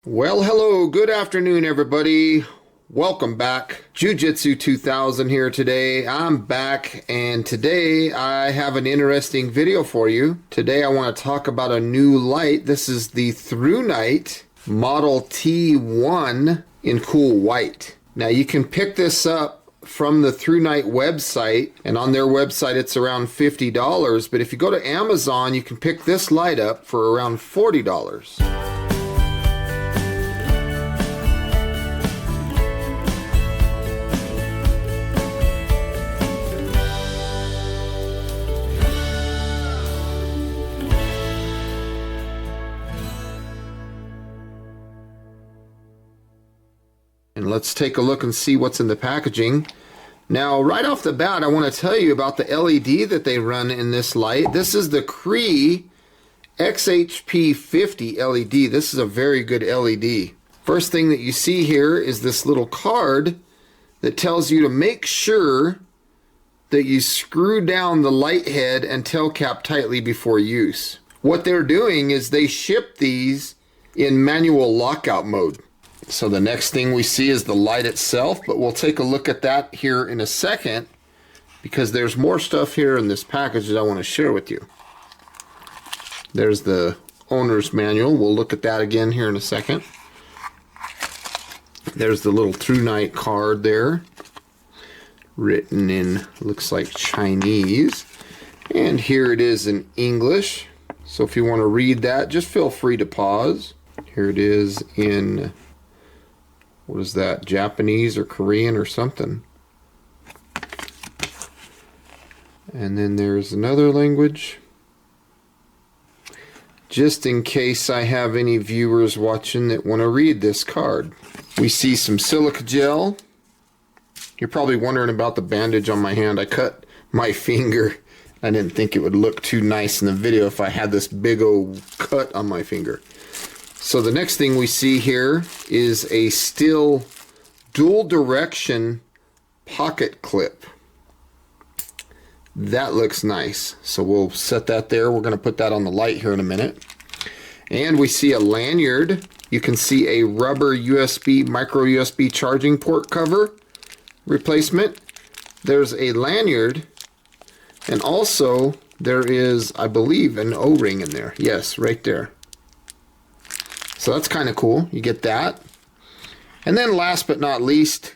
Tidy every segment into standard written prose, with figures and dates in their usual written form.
Well, hello, good afternoon, everybody. Welcome back. Jiujitsu2000 here today. I'm back, and today I have an interesting video for you. Today I want to talk about a new light. This is the Thrunite Model T1 in cool white. Now you can pick this up from the Thrunite website, and on their website it's around $50, but if you go to Amazon you can pick this light up for around $40. And let's take a look and see what's in the packaging. Now, right off the bat, I want to tell you about the LED that they run in this light. This is the Cree XHP50 LED. This is a very good LED. First thing that you see here is this little card that tells you to make sure that you screw down the light head and tail cap tightly before use. What they're doing is they ship these in manual lockout mode. So the next thing we see is the light itself, but we'll take a look at that here in a second because there's more stuff here in this package that I want to share with you. There's the owner's manual. We'll look at that again here in a second. There's the little Thrunite card there, written in, looks like Chinese. And here it is in English. So if you want to read that, just feel free to pause. Here it is in, what is that, Japanese or Korean or something. And then there's another language. Just in case I have any viewers watching that want to read this card. We see some silica gel. You're probably wondering about the bandage on my hand. I cut my finger. I didn't think it would look too nice in the video if I had this big old cut on my finger. So the next thing we see here is a still dual direction pocket clip. That looks nice. So we'll set that there. We're going to put that on the light here in a minute. And we see a lanyard. You can see a rubber USB, micro USB charging port cover replacement. There's a lanyard. And also there is, I believe, an O-ring in there. Yes, right there. So that's kind of cool. You get that. And then last but not least,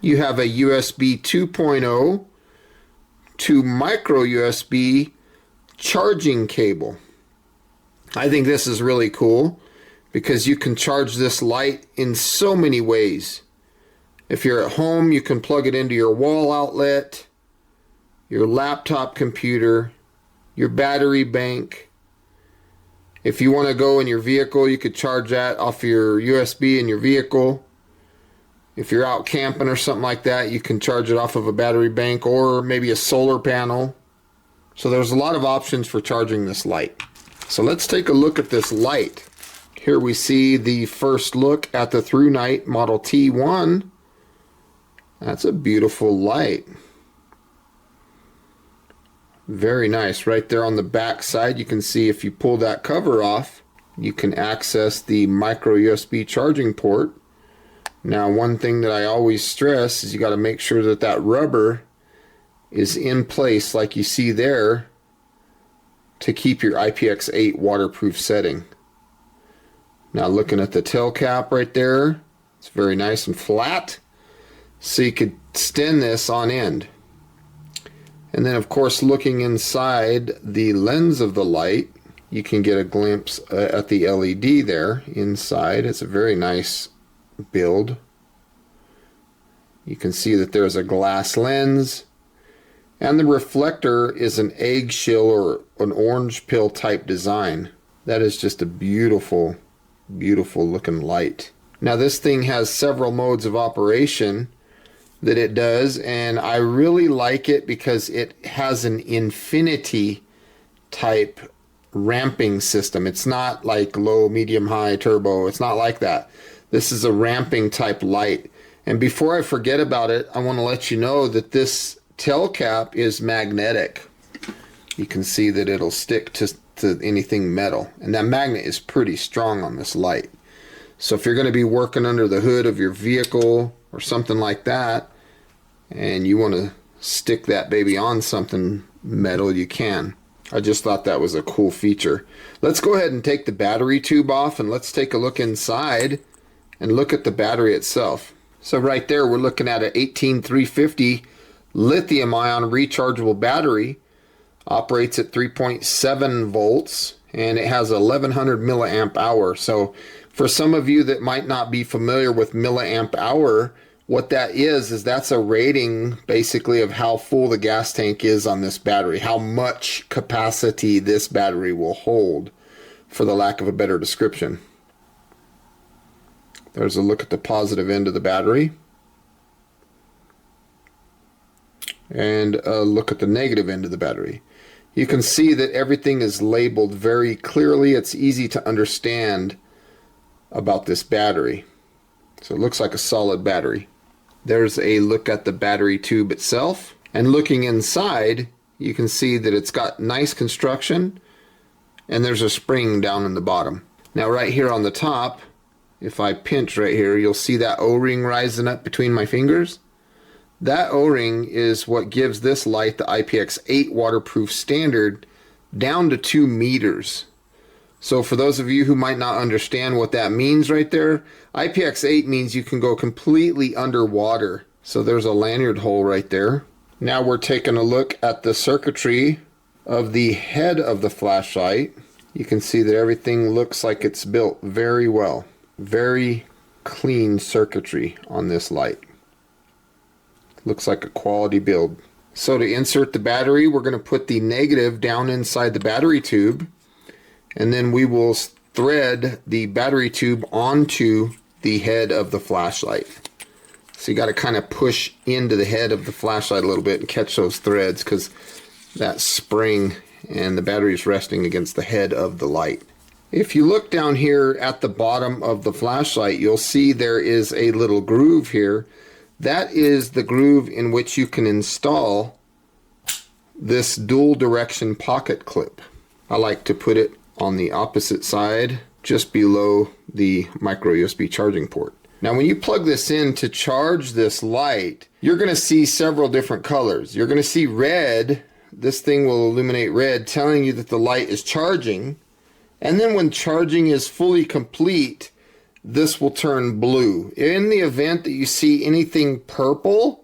you have a USB 2.0 to micro USB charging cable. I think this is really cool because you can charge this light in so many ways. If you're at home, you can plug it into your wall outlet, your laptop computer, your battery bank. If you want to go in your vehicle, you could charge that off your USB in your vehicle. If you're out camping or something like that, you can charge it off of a battery bank or maybe a solar panel. So there's a lot of options for charging this light. So let's take a look at this light. Here we see the first look at the Thrunite Model T1. That's a beautiful light. Very nice. Right there on the back side, you can see if you pull that cover off, you can access the micro USB charging port. Now, one thing that I always stress is you got to make sure that that rubber is in place like you see there to keep your IPX8 waterproof setting. Now, looking at the tail cap right there, it's very nice and flat, so you could extend this on end. And then, of course, looking inside the lens of the light, you can get a glimpse at the LED there inside. It's a very nice build. You can see that there's a glass lens, and the reflector is an eggshell or an orange pill type design. That is just a beautiful, beautiful looking light. Now, this thing has several modes of operation that it does, and I really like it because it has an infinity type ramping system. It's not like low, medium, high, turbo. It's not like that. This is a ramping type light. And before I forget about it, I want to let you know that this tail cap is magnetic. You can see that it'll stick to anything metal, and that magnet is pretty strong on this light. So if you're going to be working under the hood of your vehicle or something like that, and you want to stick that baby on something metal, you can. I just thought that was a cool feature. Let's go ahead and take the battery tube off, and let's take a look inside and look at the battery itself. So right there we're looking at an 18350 lithium ion rechargeable battery. Operates at 3.7 volts and it has 1100 milliamp hour. So for some of you that might not be familiar with milliamp hour, what that is that's a rating basically of how full the gas tank is on this battery, how much capacity this battery will hold, for the lack of a better description. There's a look at the positive end of the battery, and a look at the negative end of the battery. You can see that everything is labeled very clearly. It's easy to understand about this battery. So it looks like a solid battery. There's a look at the battery tube itself, and looking inside you can see that it's got nice construction, and there's a spring down in the bottom. Now right here on the top, if I pinch right here, you'll see that O-ring rising up between my fingers. That O-ring is what gives this light the IPX8 waterproof standard down to 2 meters. So for those of you who might not understand what that means right there, IPX8 means you can go completely underwater. So there's a lanyard hole right there. Now we're taking a look at the circuitry of the head of the flashlight. You can see that everything looks like it's built very well. Very clean circuitry on this light. Looks like a quality build. So to insert the battery, we're going to put the negative down inside the battery tube, and then we will thread the battery tube onto the head of the flashlight. So you got to kind of push into the head of the flashlight a little bit and catch those threads, because that spring and the battery is resting against the head of the light. If you look down here at the bottom of the flashlight, you'll see there is a little groove here. That is the groove in which you can install this dual direction pocket clip. I like to put it on the opposite side, just below the micro USB charging port. Now when you plug this in to charge this light, you're going to see several different colors. You're going to see red. This thing will illuminate red, telling you that the light is charging. And then when charging is fully complete, this will turn blue. In the event that you see anything purple,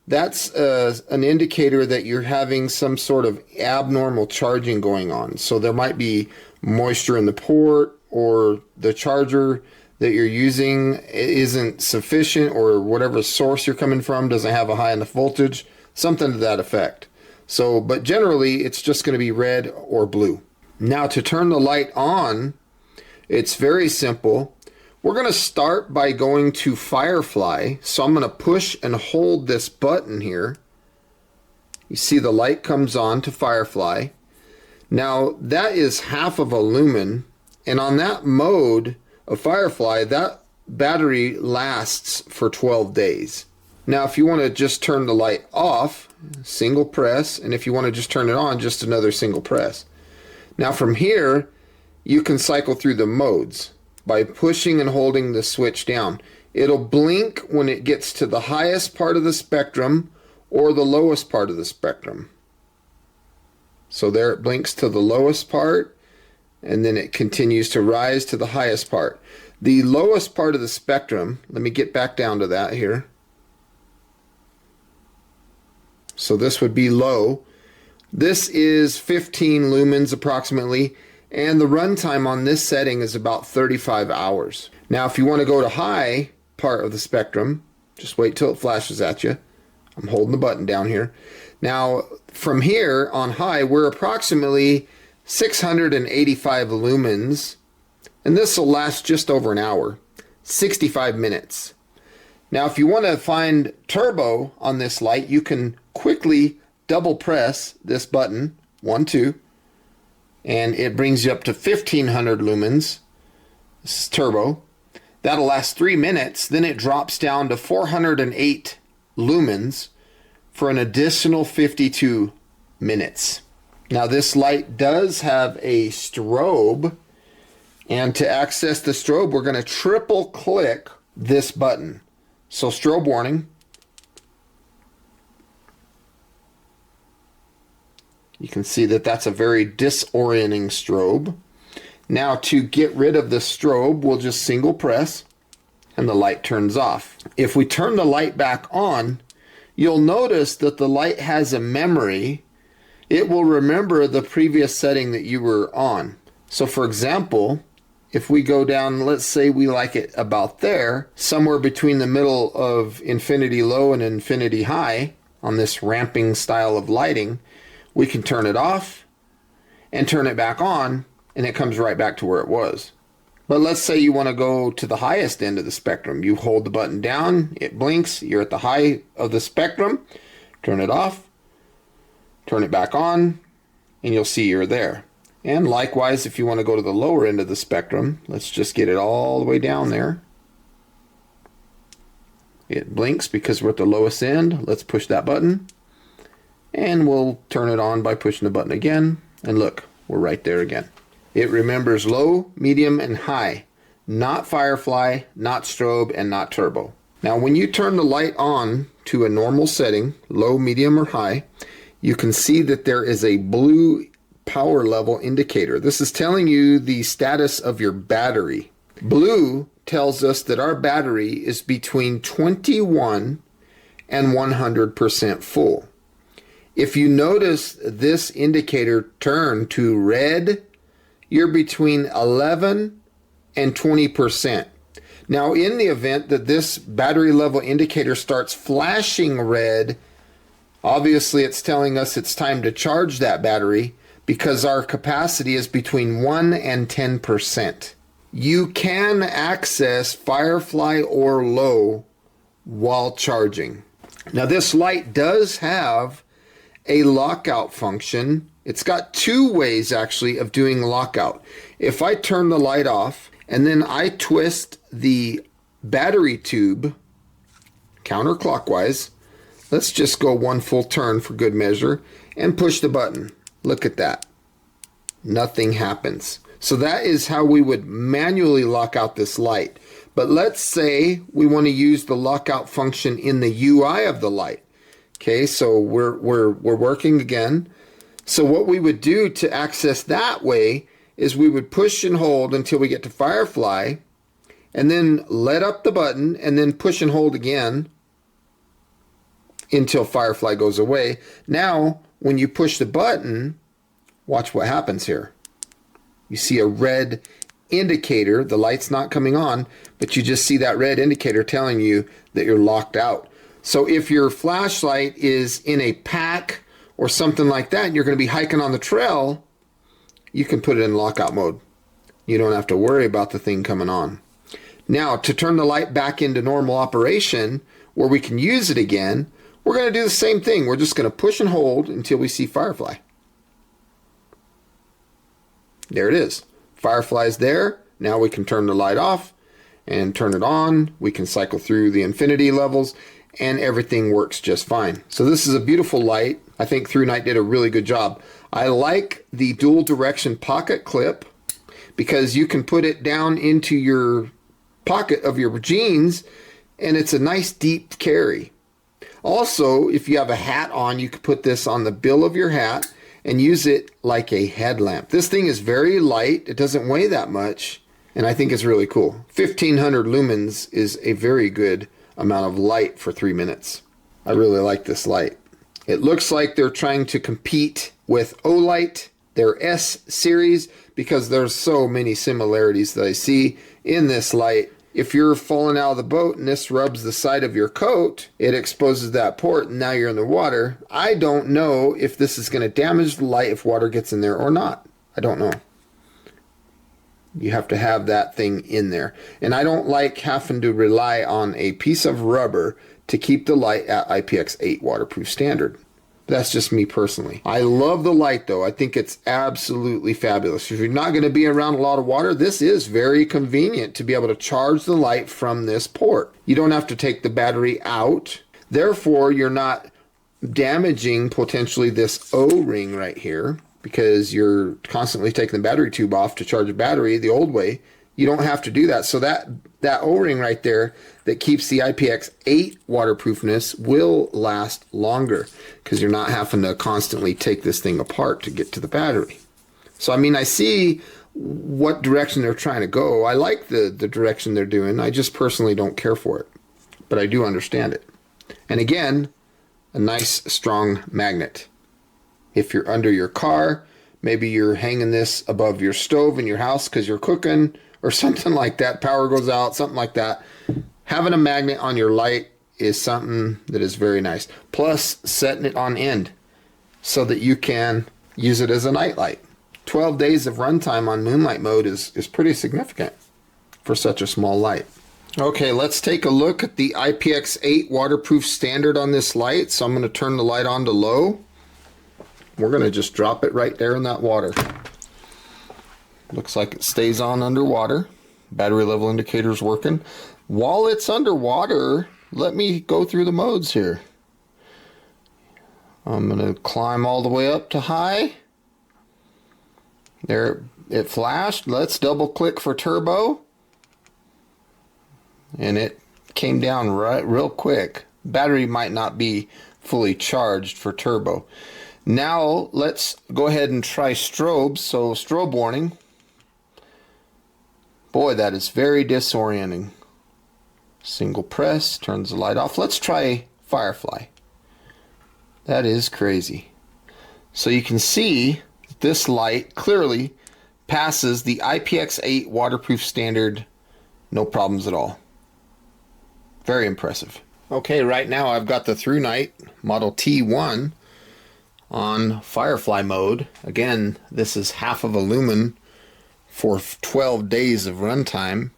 that's an indicator that you're having some sort of abnormal charging going on. So there might be moisture in the port, or the charger that you're using isn't sufficient, or whatever source you're coming from doesn't have a high enough voltage, something to that effect. So, but generally it's just going to be red or blue. Now to turn the light on, it's very simple. We're going to start by going to Firefly. So I'm going to push and hold this button here. You see the light comes on to Firefly. Now that is half of a lumen, and on that mode of Firefly, that battery lasts for 12 days. Now if you want to just turn the light off, single press, and if you want to just turn it on, just another single press. Now from here, you can cycle through the modes by pushing and holding the switch down. It'll blink when it gets to the highest part of the spectrum or the lowest part of the spectrum. So there it blinks to the lowest part, and then it continues to rise to the highest part. The lowest part of the spectrum, let me get back down to that here. So this would be low. This is 15 lumens approximately, and the runtime on this setting is about 35 hours. Now if you want to go to high part of the spectrum, just wait till it flashes at you. I'm holding the button down here. Now from here on high, we're approximately 685 lumens, and this will last just over an hour, 65 minutes. Now if you want to find turbo on this light, you can quickly double press this button, 1, 2, and it brings you up to 1500 lumens. This is turbo. That'll last 3 minutes. Then it drops down to 408 lumens for an additional 52 minutes. Now this light does have a strobe, And to access the strobe, we're going to triple click this button. So strobe warning. You can see that that's a very disorienting strobe. Now to get rid of the strobe, we'll just single press and the light turns off. If we turn the light back on, you'll notice that the light has a memory. It will remember the previous setting that you were on. So for example, if we go down, let's say we like it about there, somewhere between the middle of infinity low and infinity high on this ramping style of lighting, we can turn it off and turn it back on, and it comes right back to where it was. But let's say you want to go to the highest end of the spectrum. You hold the button down, it blinks, you're at the high of the spectrum, turn it off, turn it back on, and you'll see you're there. And likewise, if you want to go to the lower end of the spectrum, let's just get it all the way down there. It blinks because we're at the lowest end. Let's push that button. And we'll turn it on by pushing the button again. And look, we're right there again. It remembers low, medium, and high. Not firefly, not strobe, and not turbo. Now when you turn the light on to a normal setting, low, medium, or high, you can see that there is a blue power level indicator. This is telling you the status of your battery. Blue tells us that our battery is between 21 and 100% full. If you notice this indicator turn to red, you're between 11 and 20%. Now in the event that this battery level indicator starts flashing red, obviously it's telling us it's time to charge that battery because our capacity is between 1 and 10%. You can access Firefly or low while charging. Now this light does have a lockout function. It's got two ways actually of doing lockout. If I turn the light off and then I twist the battery tube counterclockwise, let's just go one full turn for good measure and push the button. Look at that. Nothing happens. So that is how we would manually lock out this light. But let's say we want to use the lockout function in the UI of the light. Okay, so we're working again. So what we would do to access that way is we would push and hold until we get to Firefly, and then let up the button, and then push and hold again until Firefly goes away. Now, when you push the button, watch what happens here. You see a red indicator. The light's not coming on, but you just see that red indicator telling you that you're locked out. So if your flashlight is in a pack or something like that, and you're going to be hiking on the trail, you can put it in lockout mode. You don't have to worry about the thing coming on. Now, to turn the light back into normal operation, where we can use it again, we're going to do the same thing. We're just going to push and hold until we see Firefly. There it is. Firefly's there. Now we can turn the light off and turn it on. We can cycle through the infinity levels, and everything works just fine. So this is a beautiful light. I think Thrunite did a really good job. I like the dual direction pocket clip because you can put it down into your pocket of your jeans, and it's a nice deep carry. Also, if you have a hat on, you could put this on the bill of your hat and use it like a headlamp. This thing is very light. It doesn't weigh that much, and I think it's really cool. 1500 lumens is a very good amount of light for 3 minutes. I really like this light. It looks like they're trying to compete with Olight, their S series, because there's so many similarities that I see in this light. If you're falling out of the boat and this rubs the side of your coat, it exposes that port and now you're in the water. I don't know if this is going to damage the light if water gets in there or not. I don't know. You have to have that thing in there. And I don't like having to rely on a piece of rubber to keep the light at IPX8 waterproof standard. That's just me personally. I love the light though. I think it's absolutely fabulous. If you're not going to be around a lot of water, this is very convenient to be able to charge the light from this port. You don't have to take the battery out. Therefore, you're not damaging potentially this O-ring right here, because you're constantly taking the battery tube off to charge a battery the old way. You don't have to do that. So that O-ring right there that keeps the IPX8 waterproofness will last longer because you're not having to constantly take this thing apart to get to the battery. So I mean, I see what direction they're trying to go. I like the direction they're doing. I just personally don't care for it, but I do understand it. And again, a nice strong magnet. If you're under your car, maybe you're hanging this above your stove in your house because you're cooking or something like that, power goes out, something like that. Having a magnet on your light is something that is very nice. Plus, setting it on end so that you can use it as a night light. 12 days of runtime on moonlight mode is pretty significant for such a small light. Okay, let's take a look at the IPX8 waterproof standard on this light. So I'm going to turn the light on to low. We're going to just drop it right there in that water. Looks like it stays on underwater. Battery level indicator is working. While it's underwater, let me go through the modes here. I'm going to climb all the way up to high. There it flashed. Let's double click for turbo. And it came down real quick. Battery might not be fully charged for turbo. Now let's go ahead and try strobe. So strobe warning. Boy, that is very disorienting. Single press turns the light off. Let's try firefly. That is crazy. So you can see this light clearly passes the IPX8 waterproof standard, no problems at all. Very impressive. Okay, right now I've got the Thrunite Model T1 on firefly mode. Again, this is half of a lumen for 12 days of runtime.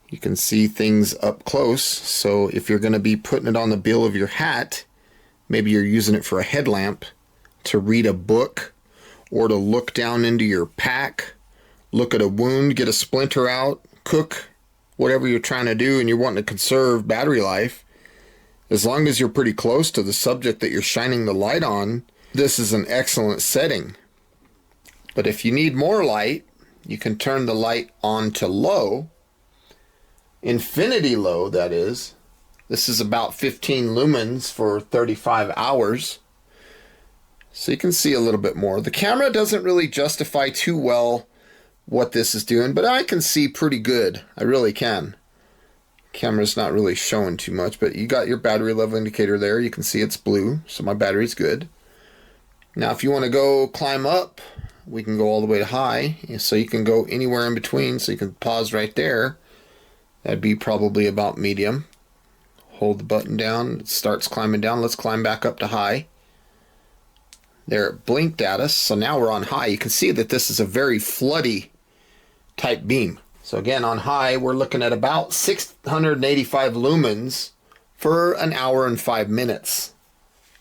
You can see things up close, so if you're going to be putting it on the bill of your hat, maybe you're using it for a headlamp, to read a book, or to look down into your pack, look at a wound, get a splinter out, cook, whatever you're trying to do, and you're wanting to conserve battery life, as long as you're pretty close to the subject that you're shining the light on, this is an excellent setting. But if you need more light, you can turn the light on to low, infinity low that is. This is about 15 lumens for 35 hours. So you can see a little bit more. The camera doesn't really justify too well what this is doing, but I can see pretty good. I really can. Camera's not really showing too much, but you got your battery level indicator there. You can see it's blue, so my battery's good. Now if you want to go climb up, we can go all the way to high, so you can go anywhere in between, so you can pause right there. That'd be probably about medium. Hold the button down, it starts climbing down. Let's climb back up to high. There it blinked at us, so now we're on high. You can see that this is a very floody type beam. So again, on high, we're looking at about 685 lumens for an hour and 5 minutes.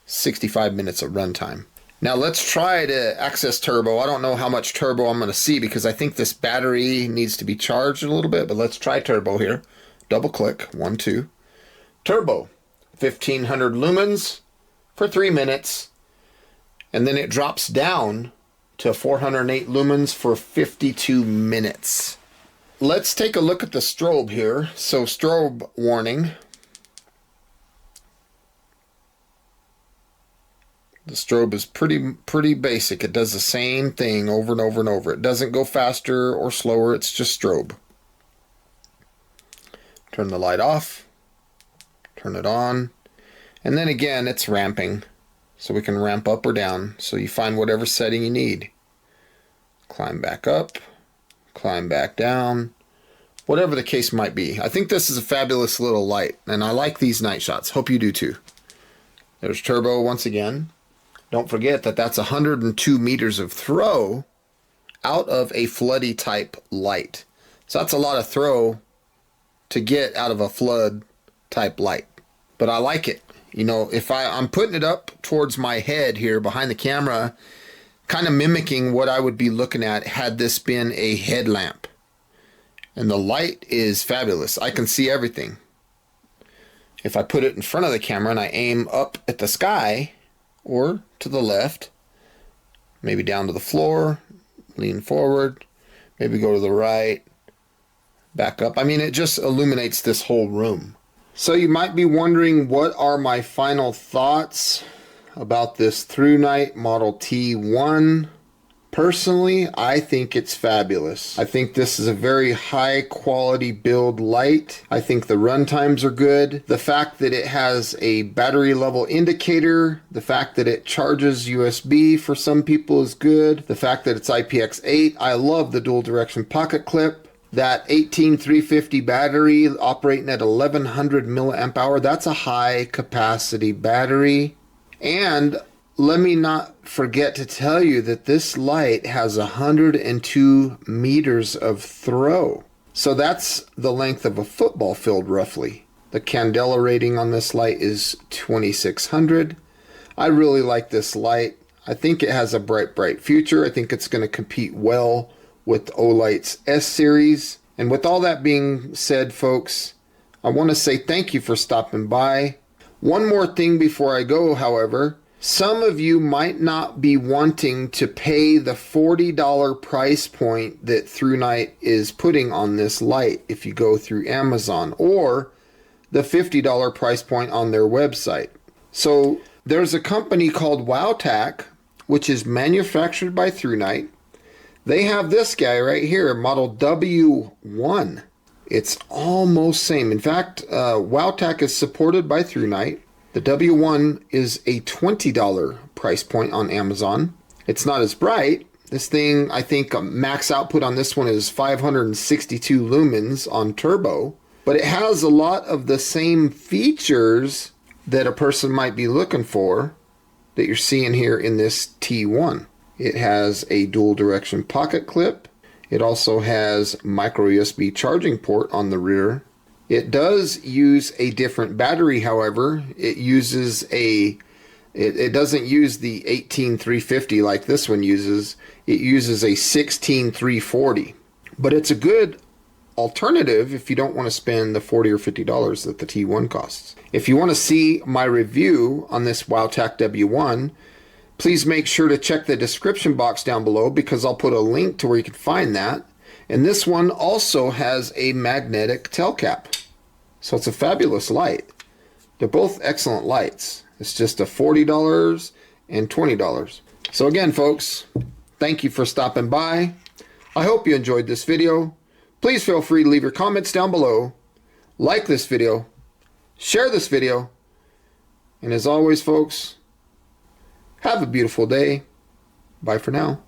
65 minutes of runtime. Now let's try to access turbo. I don't know how much turbo I'm going to see because I think this battery needs to be charged a little bit, but let's try turbo here. Double click, 1, 2. Turbo, 1500 lumens for 3 minutes. And then it drops down to 408 lumens for 52 minutes. Let's take a look at the strobe here. So strobe warning. The strobe is pretty basic. It does the same thing over and over and over. It doesn't go faster or slower. It's just strobe. Turn the light off. Turn it on. And then again, it's ramping. So we can ramp up or down. So you find whatever setting you need. Climb back up. Climb back down. Whatever the case might be. I think this is a fabulous little light. And I like these night shots. Hope you do too. There's turbo once again. Don't forget that that's 102 meters of throw out of a floody type light. So that's a lot of throw to get out of a flood type light. But I like it. You know, if I'm putting it up towards my head here behind the camera, kind of mimicking what I would be looking at had this been a headlamp. And the light is fabulous. I can see everything. If I put it in front of the camera and I aim up at the sky or to the left, maybe down to the floor, lean forward, maybe go to the right, back up. I mean, it just illuminates this whole room. So you might be wondering, what are my final thoughts about this Thrunite Model T1? Personally, I think it's fabulous. I think this is a very high quality build light. I think the run times are good. The fact that it has a battery level indicator, the fact that it charges USB for some people is good. The fact that it's IPX8, I love the dual direction pocket clip. That 18350 battery operating at 1100 milliamp hour, that's a high capacity battery. And let me not forget to tell you that this light has 102 meters of throw. So that's the length of a football field roughly. The candela rating on this light is 2600. I really like this light. I think it has a bright future. I think it's going to compete well with Olight's S series. And with all that being said, folks, I want to say thank you for stopping by. One more thing before I go, however. Some of you might not be wanting to pay the $40 price point that Thrunite is putting on this light if you go through Amazon, or the $50 price point on their website. So there's a company called WowTac, which is manufactured by Thrunite. They have this guy right here, model W1. It's almost same. In fact, WowTac is supported by Thrunite. The W1 is a $20 price point on Amazon. It's not as bright. This thing, I think max output on this one is 562 lumens on turbo, but it has a lot of the same features that a person might be looking for that you're seeing here in this T1. It has a dual direction pocket clip. It also has micro USB charging port on the rear. It does use a different battery, however. It doesn't use the 18350 like this one uses. It uses a 16340. But it's a good alternative if you don't want to spend the $40 or $50 that the T1 costs. If you want to see my review on this WowTac W1, please make sure to check the description box down below, because I'll put a link to where you can find that. And this one also has a magnetic tail cap. So it's a fabulous light. They're both excellent lights. It's just a $40 and $20. So again, folks, thank you for stopping by. I hope you enjoyed this video. Please feel free to leave your comments down below. Like this video. Share this video. And as always, folks, have a beautiful day. Bye for now.